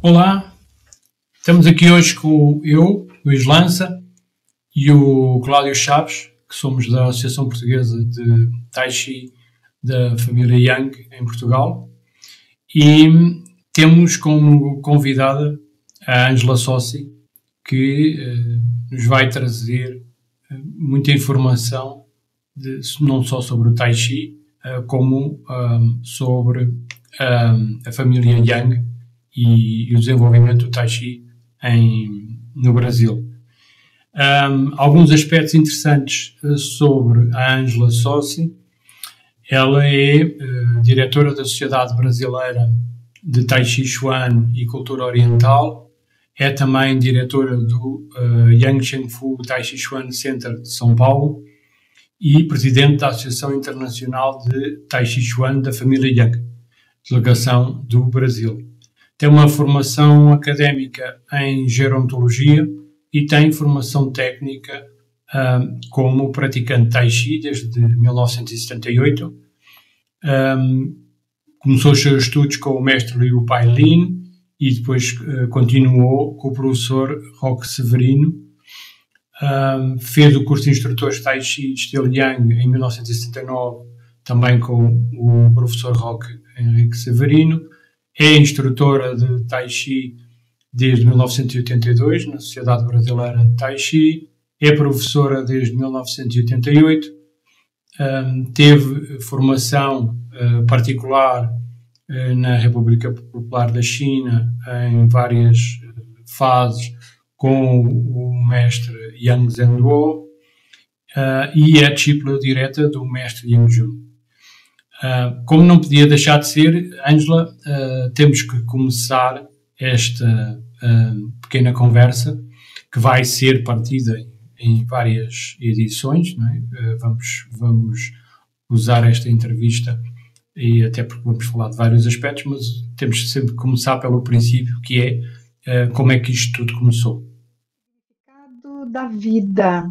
Olá, estamos aqui hoje com eu, Luís Lança, e o Cláudio Chaves, que somos da Associação Portuguesa de Tai Chi da família Yang em Portugal, e temos como convidada a Ângela Sossi, que nos vai trazer muita informação, não só sobre o Tai Chi, como sobre a família Yang e o desenvolvimento do Tai Chi no Brasil. Alguns aspectos interessantes sobre a Ângela Sossi. Ela é diretora da Sociedade Brasileira de Tai Chi Chuan e Cultura Oriental, é também diretora do Yang Cheng Fu Tai Chi Chuan Center de São Paulo e presidente da Associação Internacional de Tai Chi Chuan da família Yang, delegação do Brasil. Tem uma formação académica em gerontologia e tem formação técnica como praticante Tai Chi desde 1978. Começou os seus estudos com o mestre Liu Pai Lin e depois continuou com o professor Roque Severino. Fez o curso de instrutores de Tai Chi de estilo Yang em 1979, também com o professor Roque Henrique Severino. É instrutora de Tai Chi desde 1982 na Sociedade Brasileira de Tai Chi. É professora desde 1988. Teve formação particular na República Popular da China em várias fases com o mestre Yang Zhenduo e é discípula direta do mestre Yang Jun. Como não podia deixar de ser, Ângela, temos que começar esta pequena conversa, que vai ser partida em várias edições, não é? Vamos usar esta entrevista, e até porque vamos falar de vários aspectos, mas temos que sempre começar pelo princípio, que é como é que isto tudo começou. O significado da vida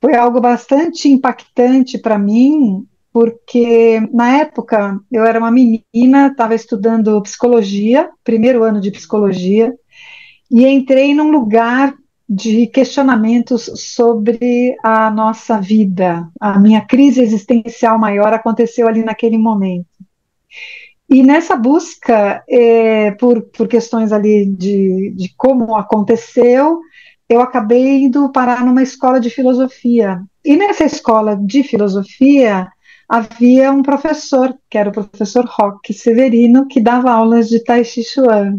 foi algo bastante impactante para mim, porque na época eu era uma menina, estava estudando psicologia, primeiro ano de psicologia, e entrei num lugar de questionamentos sobre a nossa vida. A minha crise existencial maior aconteceu ali naquele momento. E nessa busca, por questões ali de como aconteceu, eu acabei indo parar numa escola de filosofia. E nessa escola de filosofia havia um professor, que era o professor Roque Severino, que dava aulas de Tai Chi Chuan.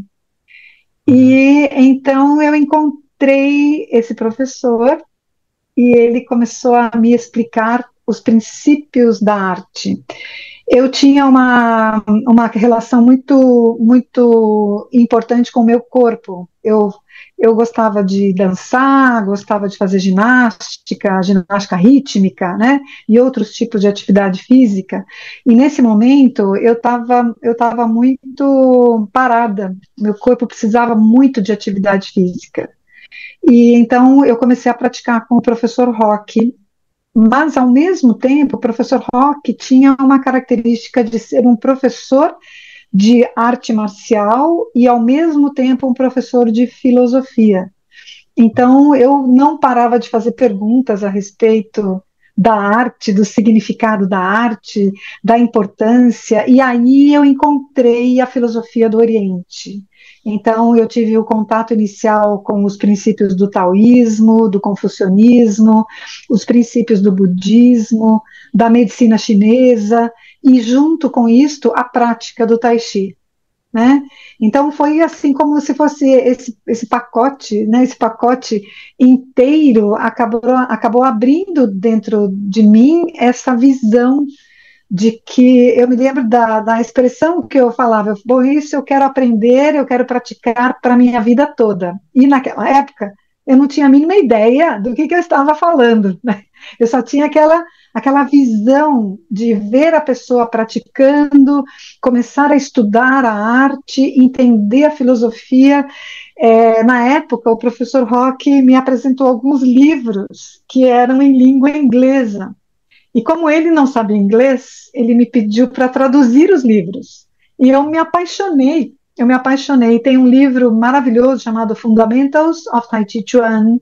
E então eu encontrei esse professor e ele começou a me explicar os princípios da arte. Eu tinha uma relação muito importante com o meu corpo. Eu gostava de dançar, gostava de fazer ginástica rítmica, né, e outros tipos de atividade física. E nesse momento eu estava muito parada, meu corpo precisava muito de atividade física. E então eu comecei a praticar com o professor Roque. Mas, ao mesmo tempo, o professor Roque tinha uma característica de ser um professor de arte marcial e, ao mesmo tempo, um professor de filosofia. Então, eu não parava de fazer perguntas a respeito da arte, do significado da arte, da importância, e aí eu encontrei a filosofia do Oriente. Então, eu tive o contato inicial com os princípios do taoísmo, do confucionismo, os princípios do budismo, da medicina chinesa, e junto com isto, a prática do Tai Chi, né? Então, foi assim como se fosse esse pacote, né? Esse pacote inteiro acabou abrindo dentro de mim essa visão de que eu me lembro da expressão que eu falava, bom, isso eu quero aprender, eu quero praticar para a minha vida toda. E naquela época eu não tinha a mínima ideia do que eu estava falando, né? Eu só tinha aquela visão de ver a pessoa praticando, começar a estudar a arte, entender a filosofia. Na época, o professor Roque me apresentou alguns livros que eram em língua inglesa. E como ele não sabia inglês, ele me pediu para traduzir os livros. E eu me apaixonei eu me apaixonei. Tem um livro maravilhoso chamado Fundamentals of Tai Chi Chuan,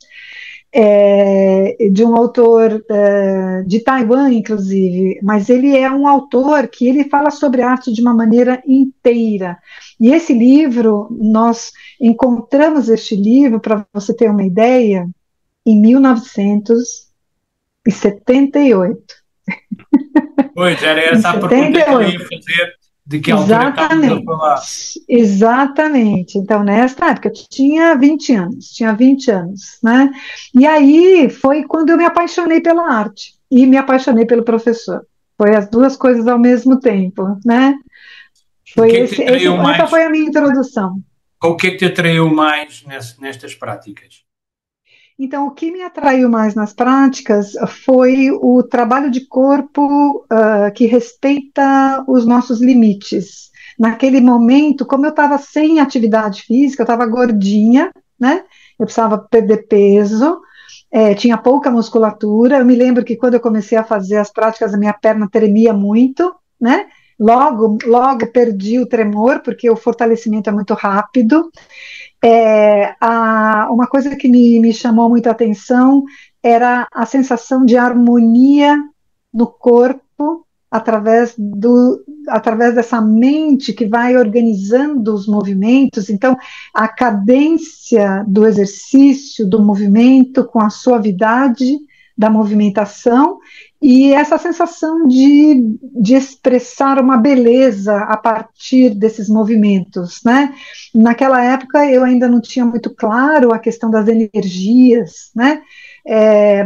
de um autor de Taiwan, inclusive, mas ele é um autor que ele fala sobre arte de uma maneira inteira. E esse livro, nós encontramos este livro, para você ter uma ideia, em 1978. Pois, era Em essa a pergunta que eu ia 78. fazer, de que altura estávamos a Exatamente, falar. exatamente. Então, nesta época, eu tinha 20 anos, né? E aí foi quando eu me apaixonei pela arte e me apaixonei pelo professor. Foi as duas coisas ao mesmo tempo, né? O Foi que é que te atraiu essa mais, foi a minha introdução. o que é que te atraiu mais nestas práticas? Então, o que me atraiu mais nas práticas foi o trabalho de corpo que respeita os nossos limites. Naquele momento, como eu estava sem atividade física, eu estava gordinha, né? Eu precisava perder peso, tinha pouca musculatura. Eu me lembro que quando eu comecei a fazer as práticas, a minha perna tremia muito, né? Logo perdi o tremor, porque o fortalecimento é muito rápido. Uma coisa que me chamou muita atenção era a sensação de harmonia no corpo através dessa mente que vai organizando os movimentos. Então, a cadência do exercício, do movimento, com a suavidade da movimentação e essa sensação de expressar uma beleza a partir desses movimentos, né? Naquela época eu ainda não tinha muito claro a questão das energias, né?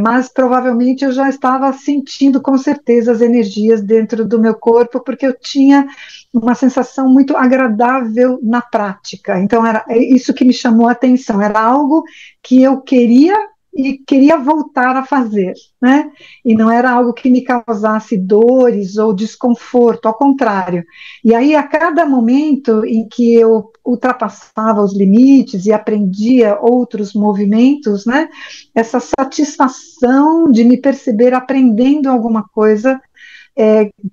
Mas provavelmente eu já estava sentindo com certeza as energias dentro do meu corpo, porque eu tinha uma sensação muito agradável na prática. Então era isso que me chamou a atenção, era algo que eu queria e queria voltar a fazer, né? E não era algo que me causasse dores ou desconforto, ao contrário. E aí, a cada momento em que eu ultrapassava os limites e aprendia outros movimentos, né? Essa satisfação de me perceber aprendendo alguma coisa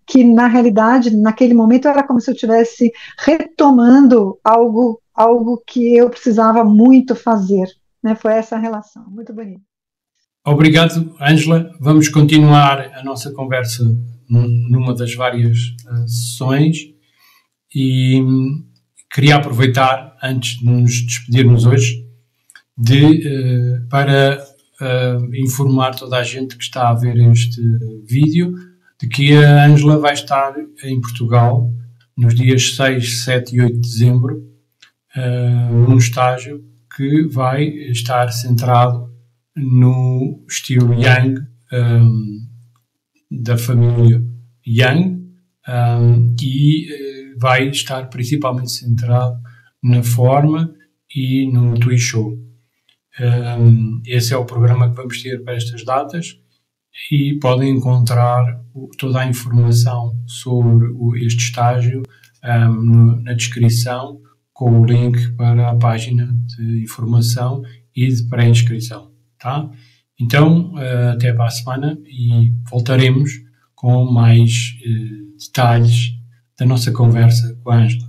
que, na realidade, naquele momento, era como se eu estivesse retomando algo que eu precisava muito fazer. Né? Foi essa a relação, muito bonito. Obrigado, Ângela. Vamos continuar a nossa conversa numa das várias sessões e queria aproveitar, antes de nos despedirmos hoje, para informar toda a gente que está a ver este vídeo de que a Ângela vai estar em Portugal nos dias 6, 7 e 8 de dezembro num estágio que vai estar centrado no estilo Yang, da família Yang, e vai estar principalmente centrado na forma e no Tui Show. Esse é o programa que vamos ter para estas datas e podem encontrar toda a informação sobre este estágio na descrição, com o link para a página de informação e de pré-inscrição, tá? Então, até para a semana e voltaremos com mais detalhes da nossa conversa com a Ângela.